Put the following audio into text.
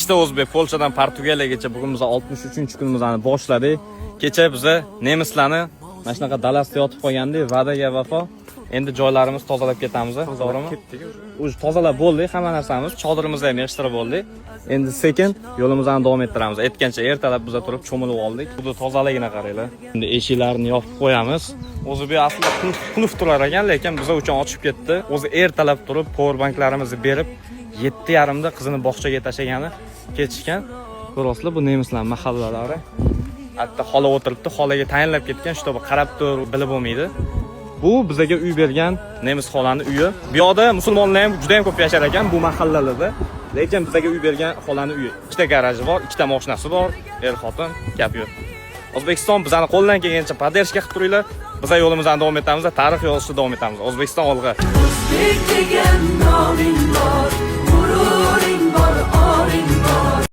Tinchda o'zbek Polshadan Portugaliyagacha bugun biz 63-kunimizni boshladik. Kecha biz nemislarni mana shunaqa dalasida yotib qolgandik, va'daga vafo. Endi joylarimiz tozalab ketamiz, to'g'rimi? O'zi tozalab bo'ldik, hamma narsamiz, chodirimizni ham yig'ishtirib bo'ldik. Endi sekin yo'limizni davom ettiramiz. Aytgancha ertalab biz turib cho'milib oldik. Buni tozaligini qaranglar. Endi eshiklarni yopib qo'yamiz. O'zi bu aslida qulf turar ekan, lekin biz uchun ochib ketdi. O'zi ertalab turib powerbanklarimizni berib 7:30 da qizini bog'chaga tashagani ketishgan. Ko'rasizlar, bu nemislar mahallalari. Hatto xola o'tiribdi, xolaga tayinlab ketgan, shu to'g'ri qarab turib bilib bo'lmaydi. Bu bizga uy bergan nemis xolani uyi. Bu yoqda musulmonlar ham juda ham ko'p yashar ekan bu mahallalarda. Lekin bizga uy bergan xolani uyi. Ikkita garaji bor, ikkita mashinasi bor, er-xotin gap yo'q. O'zbekiston bizani qo'ldan kelgancha poddershka qilib turinglar. Biz yo'limizni davom etamiz, tarix yozishda davom etamiz. O'zbekiston olg'a.